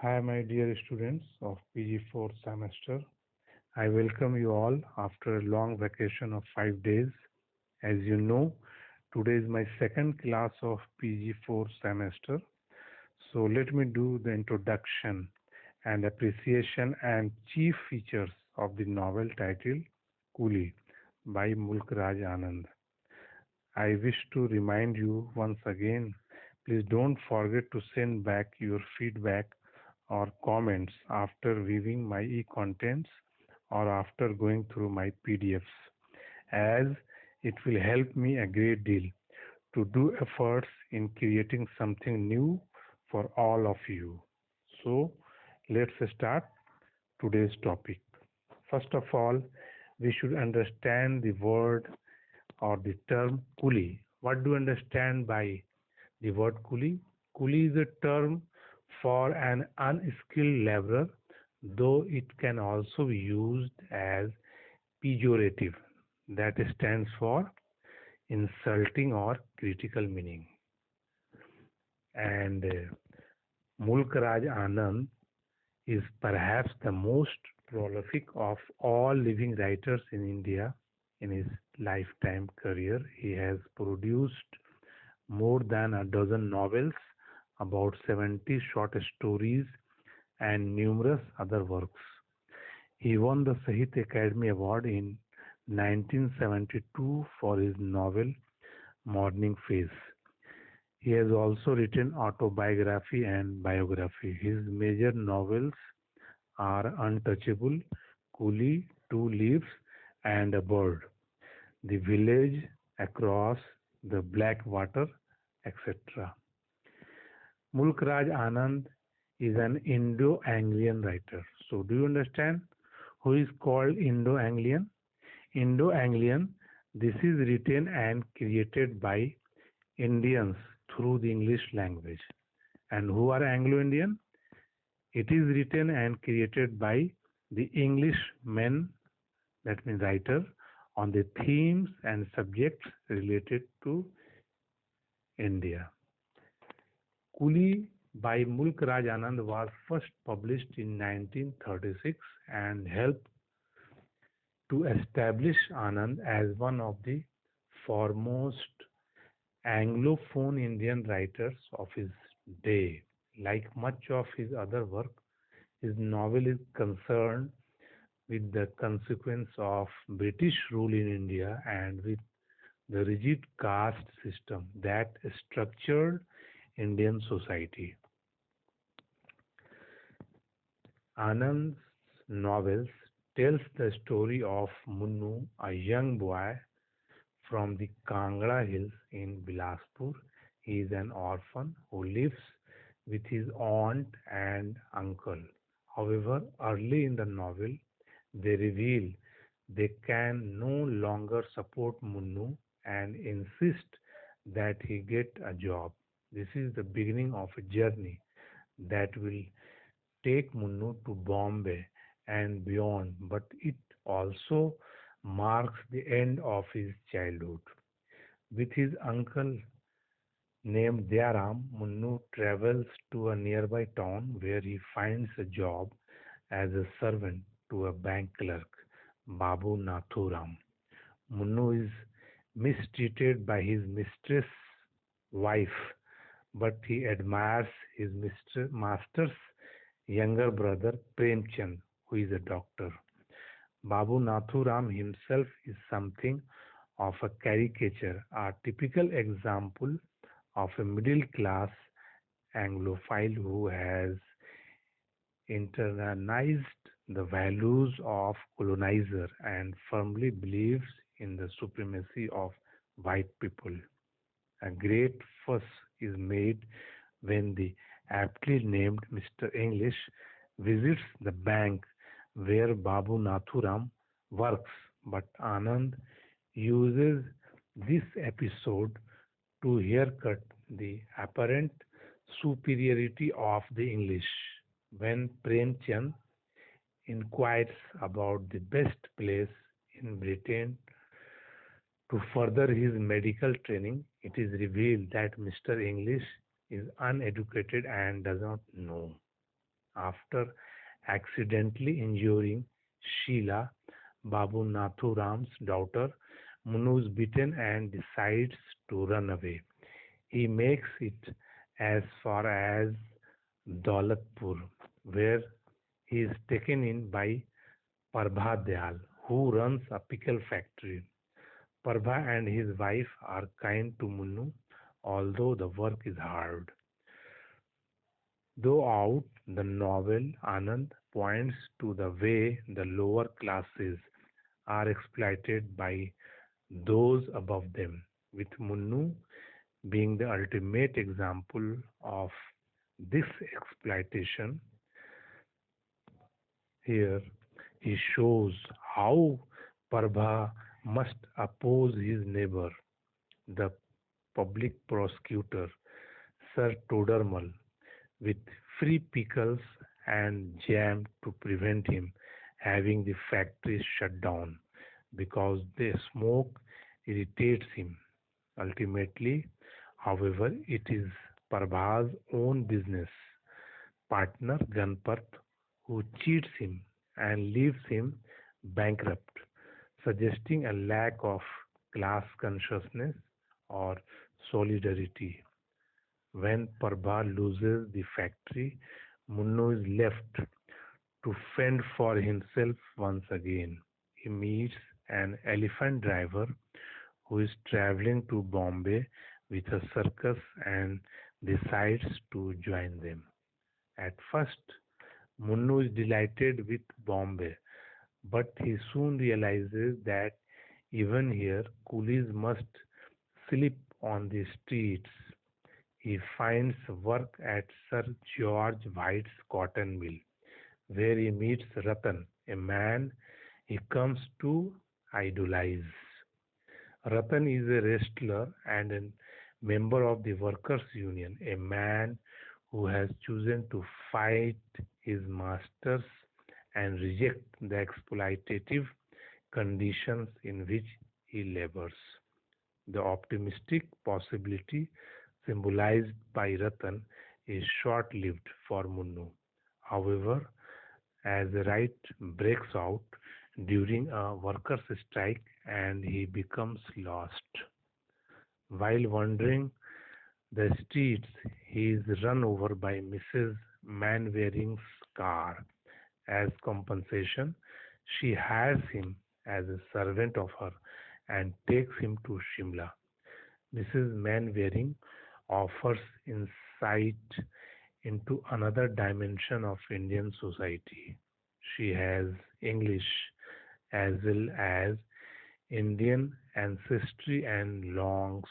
Hi, my dear students of PG 4th semester. I welcome you all after a long vacation of 5 days. As you know, today is my second class of PG 4th semester. So let me do the introduction and appreciation and chief features of the novel titled Coolie by Mulk Raj Anand. I wish to remind you once again, please don't forget to send back your feedback or comments after viewing my e-contents or after going through my PDFs, as it will help me a great deal to do efforts in creating something new for all of you. So, let's start today's topic. First of all, we should understand the word or the term coolie. What do you understand by the word coolie? Coolie is a term for an unskilled laborer, though it can also be used as pejorative, that stands for insulting or critical meaning. And Mulk Raj Anand is perhaps the most prolific of all living writers in India. In his lifetime career, he has produced more than a dozen novels, about 70 short stories, and numerous other works. He won the Sahitya Academy Award in 1972 for his novel Morning Face. He has also written autobiography and biography. His major novels are Untouchable, Coolie, Two Leaves, and a Bird, The Village Across the Black Water, etc. Mulk Raj Anand is an Indo-Anglian writer. So, do you understand who is called Indo-Anglian? Indo-Anglian, this is written and created by Indians through the English language. And who are Anglo-Indian? It is written and created by the English men, that means writer, on the themes and subjects related to India. Coolie by Mulk Raj Anand was first published in 1936 and helped to establish Anand as one of the foremost Anglophone Indian writers of his day. Like much of his other work, his novel is concerned with the consequence of British rule in India and with the rigid caste system that structured Indian society. Anand's novels tells the story of Munnu, a young boy from the Kangra Hills in Bilaspur. He is an orphan who lives with his aunt and uncle. However, early in the novel, they reveal they can no longer support Munnu and insist that he get a job. This is the beginning of a journey that will take Munnu to Bombay and beyond, but it also marks the end of his childhood. With his uncle named Dyaram, Munnu travels to a nearby town where he finds a job as a servant to a bank clerk, Babu Nathuram. Munnu is mistreated by his mistress wife, but he admires his master's younger brother Premchand, who is a doctor. Babu Nathuram himself is something of a caricature, a typical example of a middle class Anglophile who has internalized the values of colonizer and firmly believes in the supremacy of white people. A great fuss is made when the aptly named Mr. English visits the bank where Babu Nathuram works, but Anand uses this episode to haircut the apparent superiority of the English. When Premchand inquires about the best place in Britain to further his medical training, it is revealed that Mr. English is uneducated and does not know. After accidentally injuring Sheila, Babu Nathuram's daughter, Munu is beaten and decides to run away. He makes it as far as Daulatpur, where he is taken in by Prabha Dayal, who runs a pickle factory. Prabha and his wife are kind to Munnu, although the work is hard. Throughout the novel, Anand points to the way the lower classes are exploited by those above them, with Munnu being the ultimate example of this exploitation. Here he shows how Prabha must oppose his neighbor, the public prosecutor, Sir Todermal, with free pickles and jam to prevent him having the factory shut down because the smoke irritates him. Ultimately, however, it is Prabha's own business partner Ganpat who cheats him and leaves him bankrupt, suggesting a lack of class consciousness or solidarity. When Prabha loses the factory, Munno is left to fend for himself once again. He meets an elephant driver who is traveling to Bombay with a circus and decides to join them. At first, Munno is delighted with Bombay, but he soon realizes that even here coolies must sleep on the streets. He finds work at Sir George White's cotton mill, where he meets Ratan, a man he comes to idolize. Ratan is a wrestler and a member of the workers' union, a man who has chosen to fight his masters and reject the exploitative conditions in which he labors. The optimistic possibility symbolized by Ratan is short lived for Munnu. However, as the riot breaks out during a workers' strike and he becomes lost. While wandering the streets, he is run over by Mrs. Manwaring's car. As compensation, she hires him as a servant of her and takes him to Shimla. Mrs. Manwaring offers insight into another dimension of Indian society. She has English as well as Indian ancestry and longs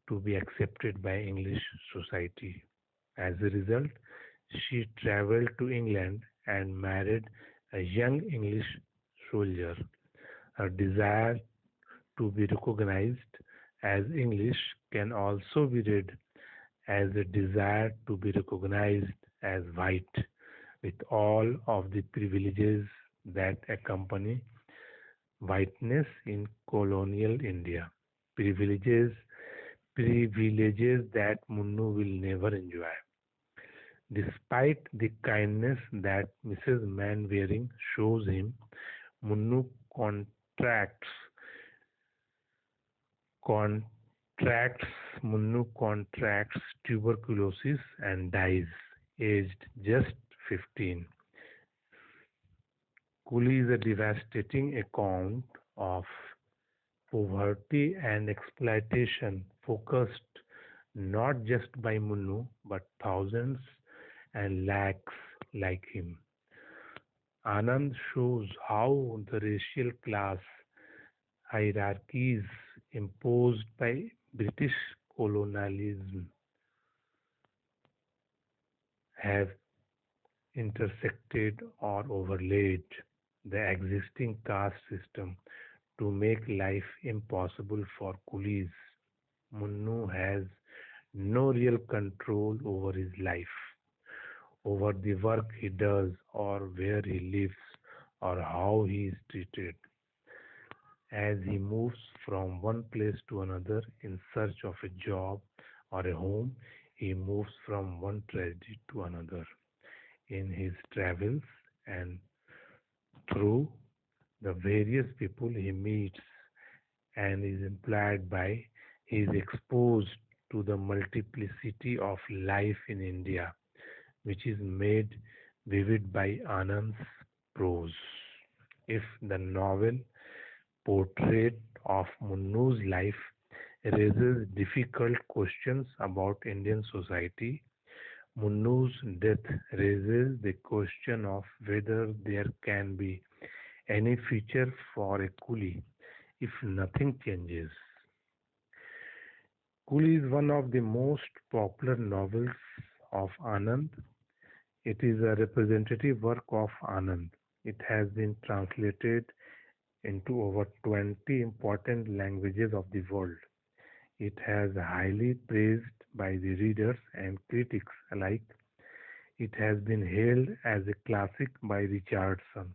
to be accepted by English society. As a result, she traveled to England and married a young English soldier. Her desire to be recognized as English can also be read as a desire to be recognized as white, with all of the privileges that accompany whiteness in colonial India. Privileges, privileges that Munnu will never enjoy. Despite the kindness that Mrs. Manwaring shows him, Munnu contracts contracts contracts tuberculosis and dies, aged just 15. Coolie is a devastating account of poverty and exploitation focused not just by Munnu but thousands and lakhs like him. Anand shows how the racial class hierarchies imposed by British colonialism have intersected or overlaid the existing caste system to make life impossible for coolies. Munnu has no real control over his life, over the work he does, or where he lives, or how he is treated. As he moves from one place to another in search of a job or a home, he moves from one tragedy to another. in his travels and through the various people he meets and is implied by he is exposed to the multiplicity of life in India, which is made vivid by Anand's prose. If the novel portrait of Munnu's life raises difficult questions about Indian society, Munnu's death raises the question of whether there can be any future for a coolie if nothing changes. Coolie is one of the most popular novels of Anand. It is a representative work of Anand. It has been translated into over 20 important languages of the world. It has highly praised by the readers and critics alike. It has been hailed as a classic by Richardson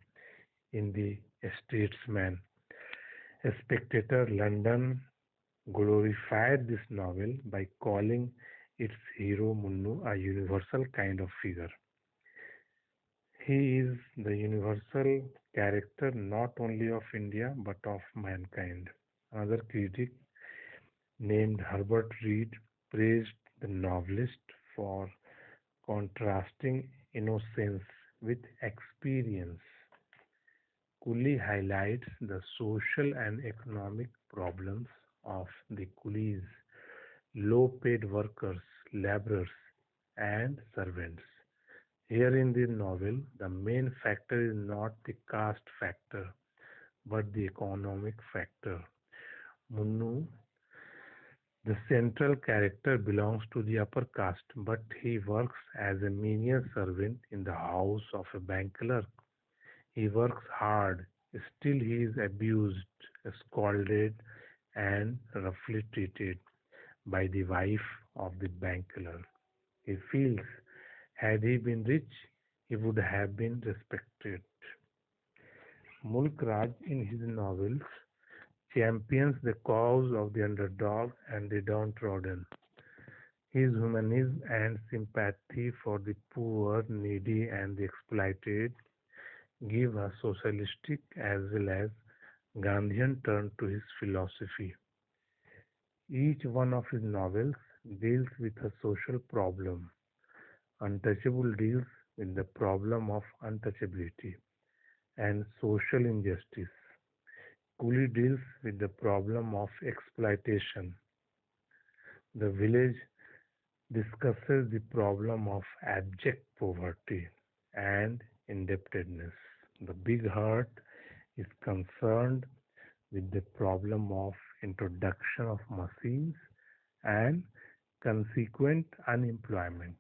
in The Statesman. A Spectator London glorified this novel by calling its hero Munnu a universal kind of figure. He is the universal character not only of India but of mankind. Another critic named Herbert Reed praised the novelist for contrasting innocence with experience. Coolie highlights the social and economic problems of the coolies, low-paid workers, laborers, and servants. Here in the novel, the main factor is not the caste factor, but the economic factor. Munnu, the central character, belongs to the upper caste, but he works as a menial servant in the house of a bank clerk. He works hard, still he is abused, scolded, and roughly treated by the wife of the bank clerk. He feels had he been rich, he would have been respected. Mulk Raj, in his novels, champions the cause of the underdog and the downtrodden. His humanism and sympathy for the poor, needy, and the exploited give a socialistic as well as Gandhian turn to his philosophy. Each one of his novels deals with a social problem. Untouchable deals with the problem of untouchability and social injustice. Coolie deals with the problem of exploitation. The Village discusses the problem of abject poverty and indebtedness. The Big Heart is concerned with the problem of introduction of machines and consequent unemployment.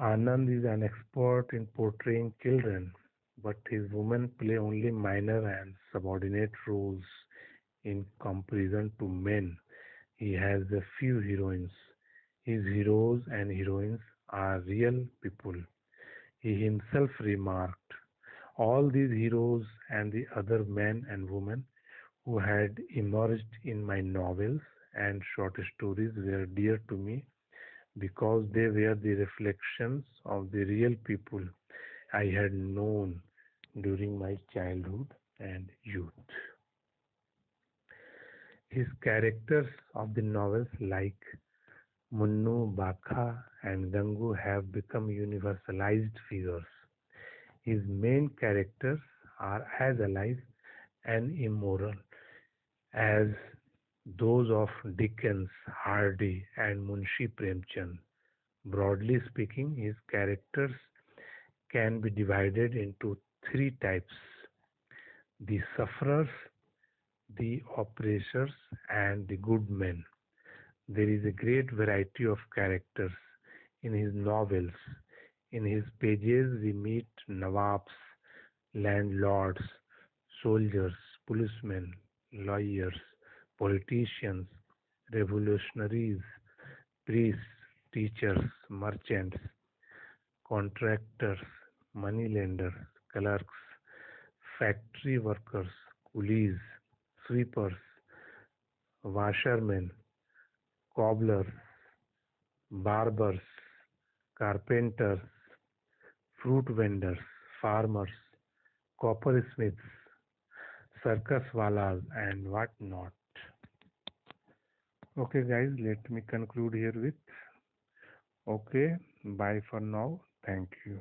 Anand is an expert in portraying children, but his women play only minor and subordinate roles in comparison to men. He has a few heroines. His heroes and heroines are real people. He himself remarked, all these heroes and the other men and women who had emerged in my novels and short stories were dear to me because they were the reflections of the real people I had known during my childhood and youth. His characters of the novels like Munnu, Bakha, and Gangu have become universalized figures. His main characters are as alive and immoral as those of Dickens, Hardy, and Munshi Premchand. Broadly speaking, his characters can be divided into three types: the sufferers, the oppressors, and the good men. There is a great variety of characters in his novels. In his pages, we meet nawabs, landlords, soldiers, policemen, lawyers, politicians, revolutionaries, priests, teachers, merchants, contractors, moneylenders, clerks, factory workers, coolies, sweepers, washermen, cobblers, barbers, carpenters, fruit vendors, farmers, coppersmiths, circus walas, and what not. Okay, guys, let me conclude here with okay, bye for now. Thank you.